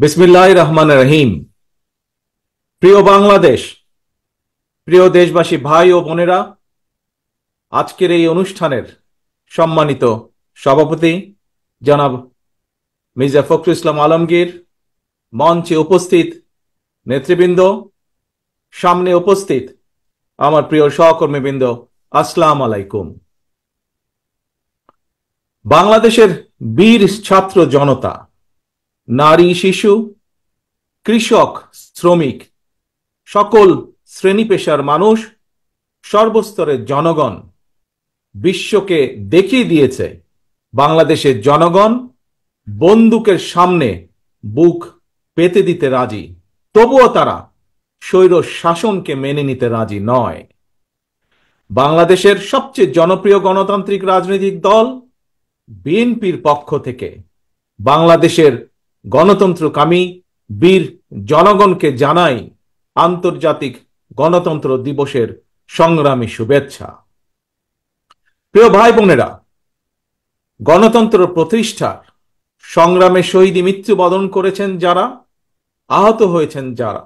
বিসমিল্লাহির রহমানির রহিম। প্রিয় বাংলাদেশ, প্রিয় দেশবাসী, ভাই ও বোনেরা, আজকের এই অনুষ্ঠানের সম্মানিত সভাপতি জনাব মির্জা ফখরুল ইসলাম আলমগীর, মঞ্চে উপস্থিত নেতৃবৃন্দ, সামনে উপস্থিত আমার প্রিয় সহকর্মীবৃন্দ, আসসালামু আলাইকুম। বাংলাদেশের বীর ছাত্র জনতা, নারী, শিশু, কৃষক, শ্রমিক, সকল শ্রেণী পেশার মানুষ, সর্বস্তরের জনগণ বিশ্বকে দেখিয়ে দিয়েছে বাংলাদেশের জনগণ বন্দুকের সামনে বুক পেতে দিতে রাজি, তবুও তারা স্বৈর শাসনকে মেনে নিতে রাজি নয়। বাংলাদেশের সবচেয়ে জনপ্রিয় গণতান্ত্রিক রাজনৈতিক দল বিএনপির পক্ষ থেকে বাংলাদেশের গণতন্ত্রকামী বীর জনগণকে জানাই আন্তর্জাতিক গণতন্ত্র দিবসের সংগ্রামী শুভেচ্ছা। প্রিয় ভাই বোনেরা, গণতন্ত্র প্রতিষ্ঠার সংগ্রামে শহীদ মৃত্যুবরণ করেছেন যারা, আহত হয়েছেন যারা,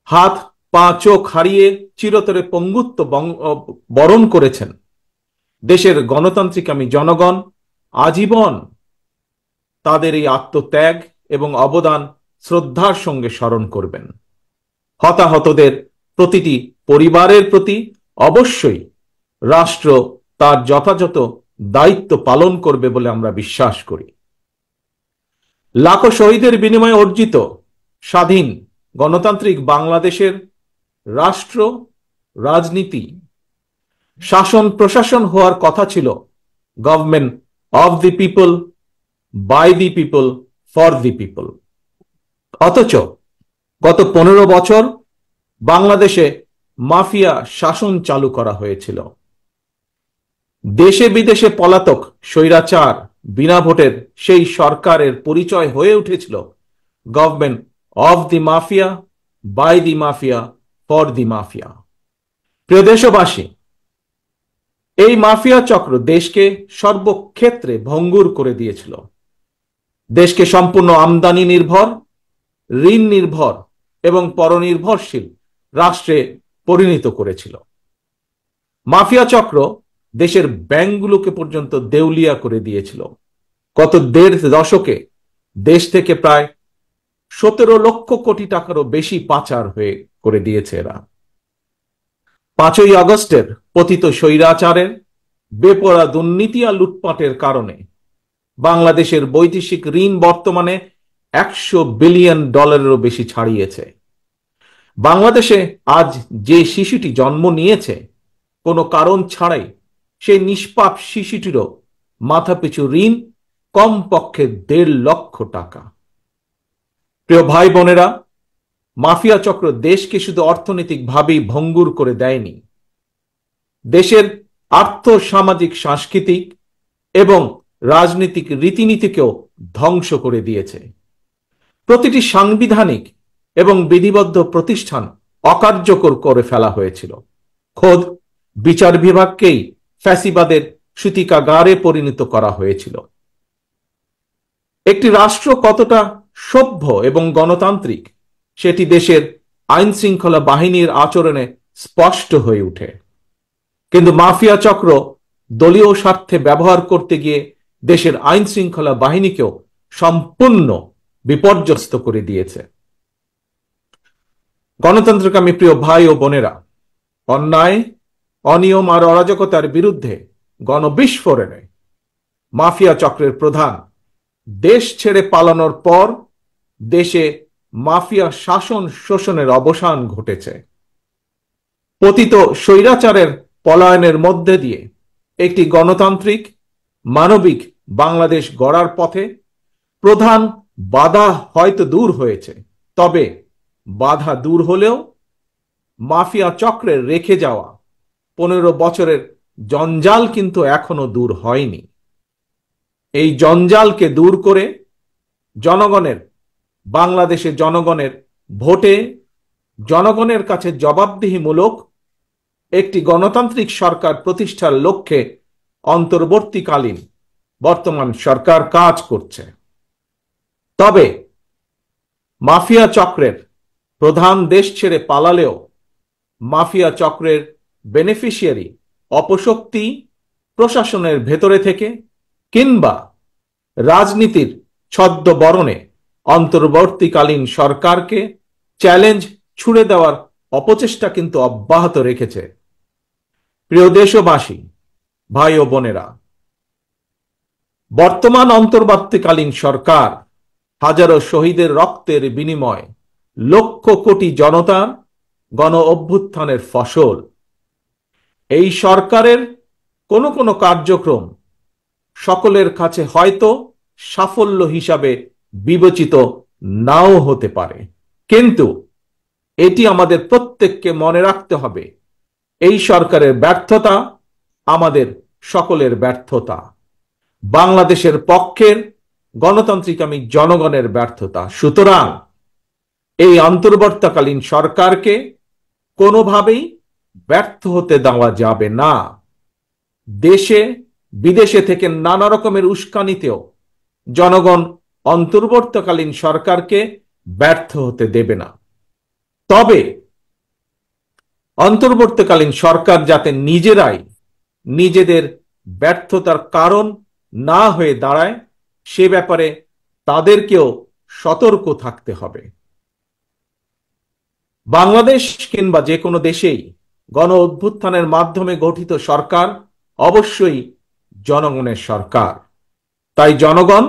হাত পা চোখ হারিয়ে চিরতরে পঙ্গুত্ব বরণ করেছেন, দেশের গণতান্ত্রিকামী জনগণ আজীবন তাদের এই আত্মত্যাগ এবং অবদান শ্রদ্ধার সঙ্গে স্মরণ করবেন। হতাহতদের প্রতিটি পরিবারের প্রতি অবশ্যই রাষ্ট্র তার যথাযথ দায়িত্ব পালন করবে বলে আমরা বিশ্বাস করি। লাখো শহীদের বিনিময়ে অর্জিত স্বাধীন গণতান্ত্রিক বাংলাদেশের রাষ্ট্র, রাজনীতি, শাসন প্রশাসন হওয়ার কথা ছিল government of the people, by the people, for the people. অথচ গত 15 বছর বাংলাদেশে মাফিয়া শাসন চালু করা হয়েছিল। দেশে বিদেশে পলাতক স্বৈরাচার বিনা ভোটের সেই সরকারের পরিচয় হয়ে উঠেছিল government of the mafia, by the mafia, for the mafia. প্রিয় দেশবাসী, এই মাফিয়া চক্র দেশকে সর্বক্ষেত্রে ভঙ্গুর করে দিয়েছিল। দেশকে সম্পূর্ণ আমদানি নির্ভর, ঋণ নির্ভর এবং পরনির্ভরশীল রাষ্ট্রে পরিণত করেছিল। মাফিয়া চক্র দেশের ব্যাংকগুলোকে পর্যন্ত দেউলিয়া করে দিয়েছিল। গত 1.5 দশকে দেশ থেকে প্রায় 17 লক্ষ কোটি টাকারও বেশি পাচার হয়ে করে দিয়েছে এরা। 5ই আগস্টের পতিত স্বৈরাচারের বেপরোয়া দুর্নীতি আর লুটপাটের কারণে বাংলাদেশের বৈদেশিক ঋণ বর্তমানে $100 বিলিয়ন বেশি ছাড়িয়েছে। বাংলাদেশে আজ যে শিশুটি জন্ম নিয়েছে কোনো কারণ ছাড়াই, সেই নিষ্পাপ শিশুটিরও মাথাপিছু ঋণ কমপক্ষে 1.5 লক্ষ টাকা। প্রিয় ভাই বোনেরা, মাফিয়া চক্র দেশকে শুধু অর্থনৈতিকভাবেই ভঙ্গুর করে দেয়নি, দেশের আর্থ সামাজিক সাংস্কৃতিক এবং রাজনৈতিক রীতিনীতিকেও ধ্বংস করে দিয়েছে। প্রতিটি সাংবিধানিক এবং বিধিবদ্ধ প্রতিষ্ঠান অকার্যকর করে ফেলা হয়েছিল। খোদ বিচার বিভাগকেই ফ্যাসিবাদের সূতিকাগারে পরিণত করা হয়েছিল। একটি রাষ্ট্র কতটা সভ্য এবং গণতান্ত্রিক সেটি দেশের আইন শৃঙ্খলা বাহিনীর আচরণে স্পষ্ট হয়ে ওঠে। কিন্তু মাফিয়া চক্র দলীয় স্বার্থে ব্যবহার করতে গিয়ে দেশের আইন শৃঙ্খলা বাহিনীকেও সম্পূর্ণ বিপর্যস্ত করে দিয়েছে। গণতন্ত্রকামী প্রিয় ভাই ও বোনেরা, অন্যায়, অনিয়ম আর অরাজকতার বিরুদ্ধে গণবিস্ফোরণে মাফিয়া চক্রের প্রধান দেশ ছেড়ে পালানোর পর দেশে মাফিয়া শাসন শোষণের অবসান ঘটেছে। পতিত স্বৈরাচারের পলায়নের মধ্যে দিয়ে একটি গণতান্ত্রিক মানবিক বাংলাদেশ গড়ার পথে প্রধান বাধা হয়তো দূর হয়েছে, তবে বাধা দূর হলেও মাফিয়া চক্রের রেখে যাওয়া 15 বছরের জঞ্জাল কিন্তু এখনো দূর হয়নি। এই জঞ্জালকে দূর করে জনগণের, বাংলাদেশের জনগণের ভোটে জনগণের কাছে জবাবদিহিমূলক একটি গণতান্ত্রিক সরকার প্রতিষ্ঠার লক্ষ্যে অন্তর্বর্তীকালীন বর্তমান সরকার কাজ করছে। তবে মাফিয়া চক্রের প্রধান দেশ ছেড়ে পালালেও মাফিয়া চক্রের বেনিফিশিয়ারি অপশক্তি প্রশাসনের ভেতরে থেকে কিংবা রাজনীতির ছদ্মবরণে অন্তর্বর্তীকালীন সরকারকে চ্যালেঞ্জ ছুড়ে দেওয়ার অপচেষ্টা কিন্তু অব্যাহত রেখেছে। প্রিয় দেশবাসী, ভাই ও বোনেরা, বর্তমান অন্তর্বর্তীকালীন সরকার হাজারো শহীদের রক্তের বিনিময়ে লক্ষ কোটি জনতার গণ অভ্যুত্থানের ফসল। এই সরকারের কোনো কোনো কার্যক্রম সকলের কাছে হয়তো সাফল্য হিসাবে বিবেচিত নাও হতে পারে, কিন্তু এটি আমাদের প্রত্যেককে মনে রাখতে হবে, এই সরকারের ব্যর্থতা আমাদের সকলের ব্যর্থতা, বাংলাদেশের পক্ষের গণতান্ত্রিকামী জনগণের ব্যর্থতা। সুতরাং এই অন্তর্বর্তীকালীন সরকারকে কোনোভাবেই ব্যর্থ হতে দেওয়া যাবে না। দেশে বিদেশে থেকে নানা রকমের উস্কানিতেও জনগণ অন্তর্বর্তীকালীন সরকারকে ব্যর্থ হতে দেবে না। তবে অন্তর্বর্তীকালীন সরকার যাতে নিজেরাই নিজেদের ব্যর্থতার কারণ না হয়ে দাঁড়ায়, সে ব্যাপারে তাদেরকেও সতর্ক থাকতে হবে। বাংলাদেশ কিংবা যে কোনো দেশেই গণ অভ্যুত্থানের মাধ্যমে গঠিত সরকার অবশ্যই জনগণের সরকার। তাই জনগণ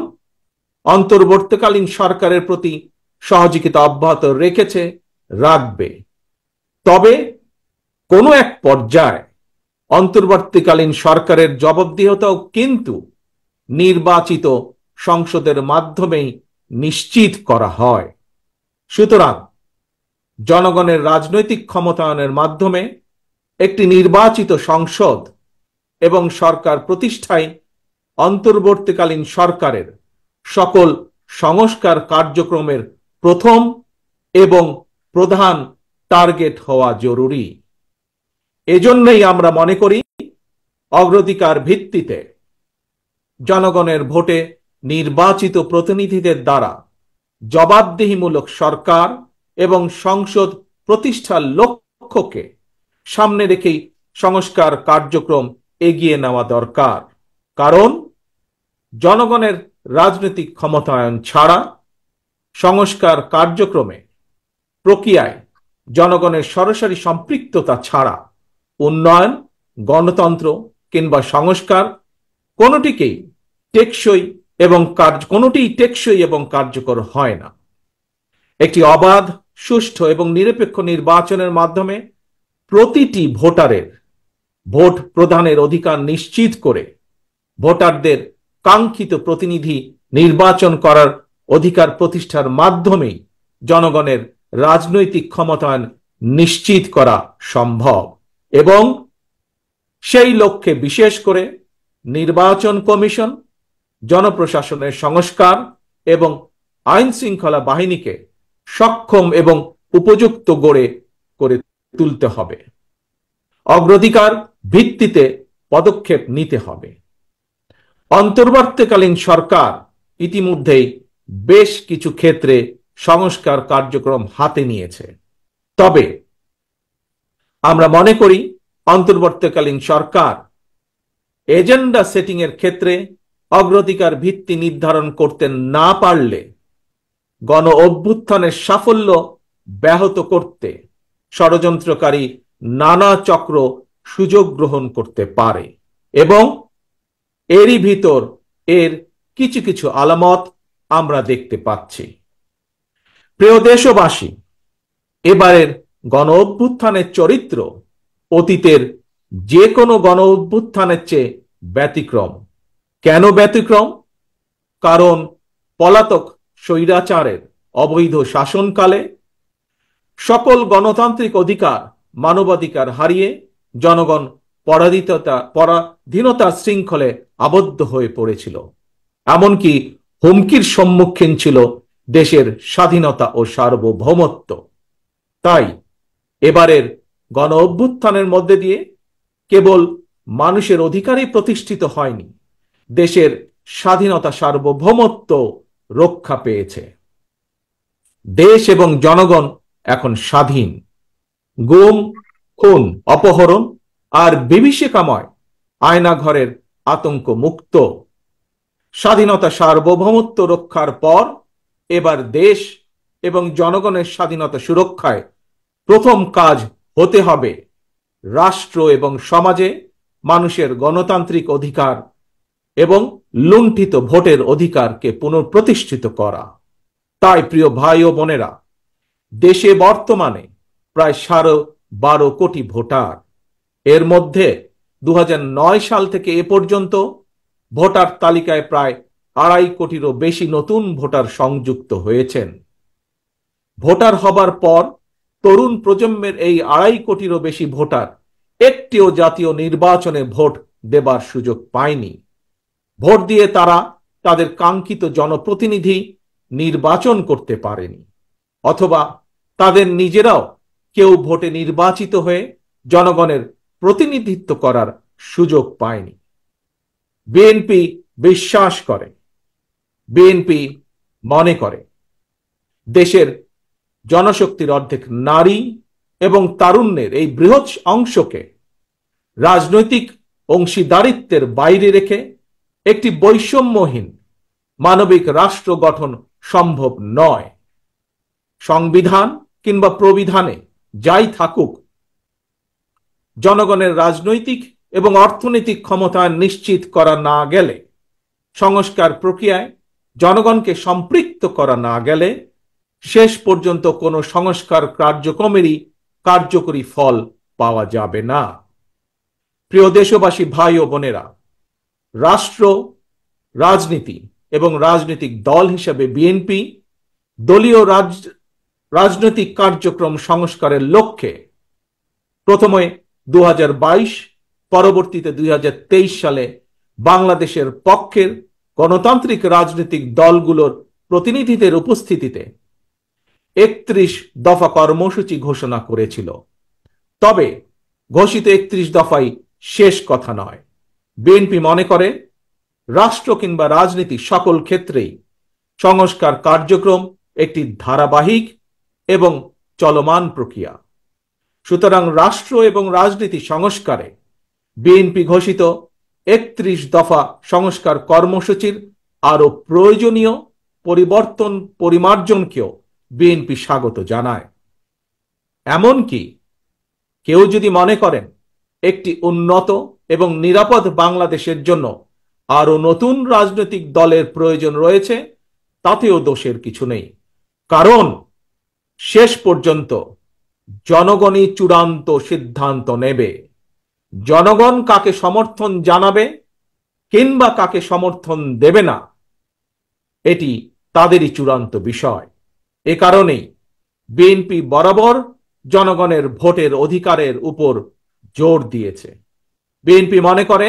অন্তর্বর্তীকালীন সরকারের প্রতি সহযোগিতা অব্যাহত রেখেছে, রাখবে। তবে কোনো এক পর্যায়ে অন্তর্বর্তীকালীন সরকারের জবাবদিহিতাও কিন্তু নির্বাচিত সংসদের মাধ্যমেই নিশ্চিত করা হয়। সুতরাং জনগণের রাজনৈতিক ক্ষমতায়নের মাধ্যমে একটি নির্বাচিত সংসদ এবং সরকার প্রতিষ্ঠায় অন্তর্বর্তীকালীন সরকারের সকল সংস্কার কার্যক্রমের প্রথম এবং প্রধান টার্গেট হওয়া জরুরি। এজন্যই আমরা মনে করি অগ্রাধিকার ভিত্তিতে জনগণের ভোটে নির্বাচিত প্রতিনিধিদের দ্বারা জবাবদিহিমূলক সরকার এবং সংসদ প্রতিষ্ঠার লক্ষ্যকে সামনে রেখেই সংস্কার কার্যক্রম এগিয়ে নেওয়া দরকার। কারণ জনগণের রাজনৈতিক ক্ষমতায়ন ছাড়া সংস্কার কার্যক্রমে প্রক্রিয়ায় জনগণের সরাসরি সম্পৃক্ততা ছাড়া উন্নয়ন, গণতন্ত্র কিংবা সংস্কার কোনোটিই টেকসই এবং কার্যকর হয় না। একটি অবাধ, সুষ্ঠু এবং নিরপেক্ষ নির্বাচনের মাধ্যমে প্রতিটি ভোটারের ভোট প্রদানের অধিকার নিশ্চিত করে ভোটারদের কাঙ্ক্ষিত প্রতিনিধি নির্বাচন করার অধিকার প্রতিষ্ঠার মাধ্যমেই জনগণের রাজনৈতিক ক্ষমতায়ন নিশ্চিত করা সম্ভব। এবং সেই লক্ষ্যে বিশেষ করে নির্বাচন কমিশন, জনপ্রশাসনের সংস্কার এবং আইন শৃঙ্খলা বাহিনীকে সক্ষম এবং উপযুক্ত করে তুলতে হবে। অগ্রাধিকার ভিত্তিতে পদক্ষেপ নিতে হবে। অন্তর্বর্তীকালীন সরকার ইতিমধ্যেই বেশ কিছু ক্ষেত্রে সংস্কার কার্যক্রম হাতে নিয়েছে। তবে আমরা মনে করি অন্তর্বর্তীকালীন সরকার এজেন্ডা সেটিং এর ক্ষেত্রে অগ্রাধিকার ভিত্তি নির্ধারণ করতে না পারলে গণ অভ্যুত্থানের সাফল্য ব্যাহত করতে ষড়যন্ত্রকারী নানা চক্র সুযোগ গ্রহণ করতে পারে এবং এরই ভিতর এর কিছু কিছু আলামত আমরা দেখতে পাচ্ছি। প্রিয় দেশবাসী, এবারের গণ অভ্যুত্থানের চরিত্র অতীতের যে কোনো গণ অভ্যুত্থানের চেয়ে ব্যতিক্রম। কেন ব্যতিক্রম? কারণ পলাতক স্বৈরাচারের অবৈধ শাসনকালে সকল গণতান্ত্রিক অধিকার, মানবাধিকার হারিয়ে জনগণ পরাধীনতার শৃঙ্খলে আবদ্ধ হয়ে পড়েছিল। এমনকি হুমকির সম্মুখীন ছিল দেশের স্বাধীনতা ও সার্বভৌমত্ব। তাই এবারের গণ অভ্যুত্থানের মধ্যে দিয়ে কেবল মানুষের অধিকারই প্রতিষ্ঠিত হয়নি, দেশের স্বাধীনতা সার্বভৌমত্ব রক্ষা পেয়েছে। দেশ এবং জনগণ এখন স্বাধীন। গুম, খুন, অপহরণ আর বিভীষিকাময় আয়নাঘরের আতঙ্ক মুক্ত। স্বাধীনতা সার্বভৌমত্ব রক্ষার পর এবার দেশ এবং জনগণের স্বাধীনতা সুরক্ষায় প্রথম কাজ হতে হবে রাষ্ট্র এবং সমাজে মানুষের গণতান্ত্রিক অধিকার এবং লুণ্ঠিত ভোটের অধিকারকে পুনঃপ্রতিষ্ঠিত করা। তাই প্রিয় ভাই ও বোনেরা, দেশে বর্তমানে প্রায় 12.5 কোটি ভোটার। এর মধ্যে 2009 সাল থেকে এ পর্যন্ত ভোটার তালিকায় প্রায় 2.5 কোটিরও বেশি নতুন ভোটার সংযুক্ত হয়েছেন। ভোটার হবার পর তরুণ প্রজন্মের এই 2.5 কোটিরও বেশি ভোটার একটিও জাতীয় নির্বাচনে ভোট দেবার সুযোগ পায়নি। ভোট দিয়ে তারা তাদের কাঙ্ক্ষিত জনপ্রতিনিধি নির্বাচন করতে পারেনি, অথবা তাদের নিজেরাও কেউ ভোটে নির্বাচিত হয়ে জনগণের প্রতিনিধিত্ব করার সুযোগ পায়নি। বিএনপি বিশ্বাস করে, বিএনপি মনে করে দেশের জনশক্তির অর্ধেক নারী এবং তারুণ্যের এই বৃহৎ অংশকে রাজনৈতিক অংশীদারিত্বের বাইরে রেখে একটি বৈষম্যহীন মানবিক রাষ্ট্র গঠন সম্ভব নয়। সংবিধান কিংবা প্রবিধানে যাই থাকুক, জনগণের রাজনৈতিক এবং অর্থনৈতিক ক্ষমতা নিশ্চিত করা না গেলে, সংস্কার প্রক্রিয়ায় জনগণকে সম্পৃক্ত করা না গেলে শেষ পর্যন্ত কোনো সংস্কার কার্যক্রমেরই কার্যকরী ফল পাওয়া যাবে না। প্রিয় দেশবাসী, ভাই ও বোনেরা, রাষ্ট্র, রাজনীতি এবং রাজনৈতিক দল হিসেবে বিএনপি দলীয় রাজনৈতিক কার্যক্রম সংস্কারের লক্ষ্যে প্রথমে 2022, পরবর্তীতে 2023 সালে বাংলাদেশের পক্ষের গণতান্ত্রিক রাজনৈতিক দলগুলোর প্রতিনিধিদের উপস্থিতিতে 31 দফা কর্মসূচি ঘোষণা করেছিল। তবে ঘোষিত 31 দফাই শেষ কথা নয়। বিএনপি মনে করে রাষ্ট্র কিংবা রাজনীতি সকল ক্ষেত্রেই সংস্কার কার্যক্রম একটি ধারাবাহিক এবং চলমান প্রক্রিয়া। সুতরাং রাষ্ট্র এবং রাজনীতি সংস্কারে বিএনপি ঘোষিত 31 দফা সংস্কার কর্মসূচির আরো প্রয়োজনীয় পরিবর্তন পরিমার্জনকেও বিএনপি স্বাগত জানায়। এমনকি কেউ যদি মনে করেন একটি উন্নত এবং নিরাপদ বাংলাদেশের জন্য আরো নতুন রাজনৈতিক দলের প্রয়োজন রয়েছে, তাতেও দোষের কিছু নেই। কারণ শেষ পর্যন্ত জনগণই চূড়ান্ত সিদ্ধান্ত নেবে। জনগণ কাকে সমর্থন জানাবে কিংবা কাকে সমর্থন দেবে না, এটি তাদেরই চূড়ান্ত বিষয়। এ কারণেই বিএনপি বরাবর জনগণের ভোটের অধিকারের উপর জোর দিয়েছে। বিএনপি মনে করে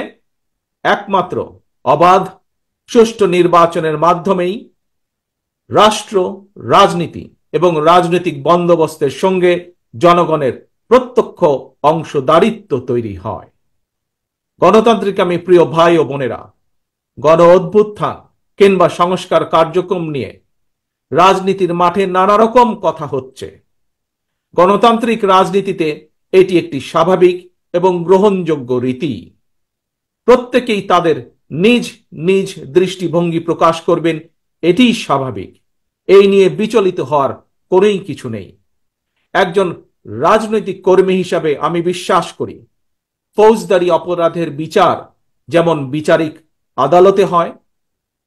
একমাত্র অবাধ, সুষ্ঠু নির্বাচনের মাধ্যমেই রাষ্ট্র, রাজনীতি এবং রাজনৈতিক বন্দোবস্তের সঙ্গে জনগণের প্রত্যক্ষ অংশদারিত্ব তৈরি হয়। গণতান্ত্রিক আমি প্রিয় ভাই ও বোনেরা, গণ অভ্যুত্থান কিংবা সংস্কার কার্যক্রম নিয়ে রাজনীতির মাঠে নানা রকম কথা হচ্ছে। গণতান্ত্রিক রাজনীতিতে এটি একটি স্বাভাবিক এবং গ্রহণযোগ্য রীতি। প্রত্যেকেই তাদের নিজ নিজ দৃষ্টিভঙ্গি প্রকাশ করবেন, এটিই স্বাভাবিক। এই নিয়ে বিচলিত হওয়ার কোনোই কিছু নেই। একজন রাজনৈতিক কর্মী হিসাবে আমি বিশ্বাস করি ফৌজদারি অপরাধের বিচার যেমন বিচারিক আদালতে হয়,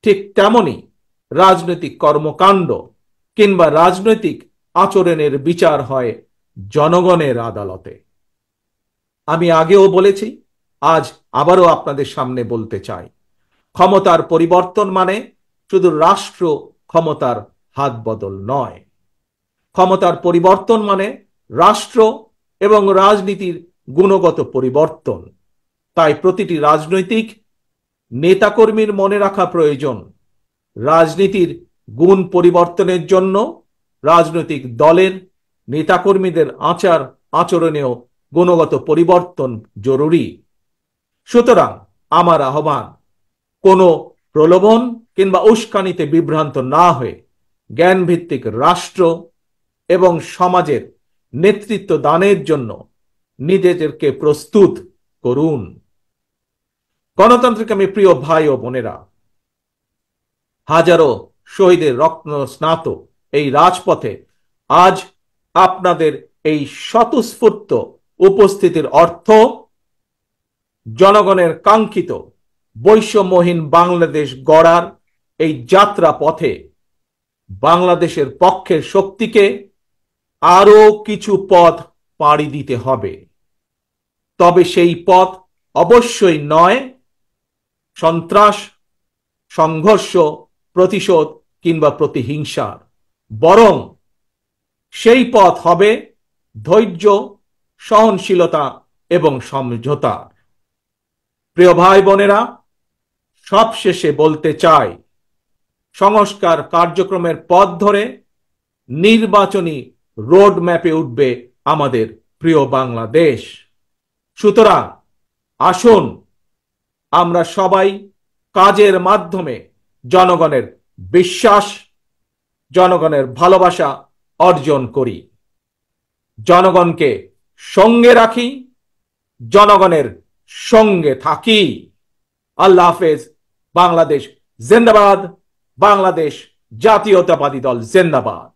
ঠিক তেমনি রাজনৈতিক কর্মকাণ্ড কিংবা রাজনৈতিক আচরণের বিচার হয় জনগণের আদালতে। আমি আগেও বলেছি, আজ আবারও আপনাদের সামনে বলতে চাই, ক্ষমতার পরিবর্তন মানে শুধু রাষ্ট্র ক্ষমতার হাত বদল নয়। ক্ষমতার পরিবর্তন মানে রাষ্ট্র এবং রাজনীতির গুণগত পরিবর্তন। তাই প্রতিটি রাজনৈতিক নেতাকর্মীর মনে রাখা প্রয়োজন, রাজনীতির গুণ পরিবর্তনের জন্য রাজনৈতিক দলের নেতাকর্মীদের আচার আচরণেও গুণগত পরিবর্তন জরুরি। সুতরাং আমার আহ্বান, কোনো প্রলোভন কিংবা উস্কানিতে বিভ্রান্ত না হয়ে জ্ঞানভিত্তিক রাষ্ট্র এবং সমাজের নেতৃত্ব দানের জন্য নিজেদেরকে প্রস্তুত করুন। গণতন্ত্রকে আমি প্রিয় ভাই ও বোনেরা, হাজারো শহীদের রক্ত স্নাত এই রাজপথে আজ আপনাদের এই স্বতঃস্ফূর্ত উপস্থিতির অর্থ জনগণের কাঙ্ক্ষিত বৈষম্যহীন বাংলাদেশ গড়ার এই যাত্রা পথে বাংলাদেশের পক্ষের শক্তিকে আরো কিছু পথ পাড়ি দিতে হবে। তবে সেই পথ অবশ্যই নয় সন্ত্রাস, সংঘর্ষ, প্রতিশোধ কিংবা প্রতিহিংসার, বরং সেই পথ হবে ধৈর্য, সহনশীলতা এবং সমঝোতার। প্রিয় ভাই বোনেরা, সবশেষে বলতে চাই, সংস্কার কার্যক্রমের পথ ধরে নির্বাচনী রোড ম্যাপে উঠবে আমাদের প্রিয় বাংলাদেশ। সুতরাং আসুন আমরা সবাই কাজের মাধ্যমে জনগণের বিশ্বাস, জনগণের ভালোবাসা অর্জন করি, জনগণকে সঙ্গে রাখি, জনগণের সঙ্গে থাকি। আল্লাহ হাফেজ। বাংলাদেশ জিন্দাবাদ। বাংলাদেশ জাতীয়তাবাদী দল জিন্দাবাদ।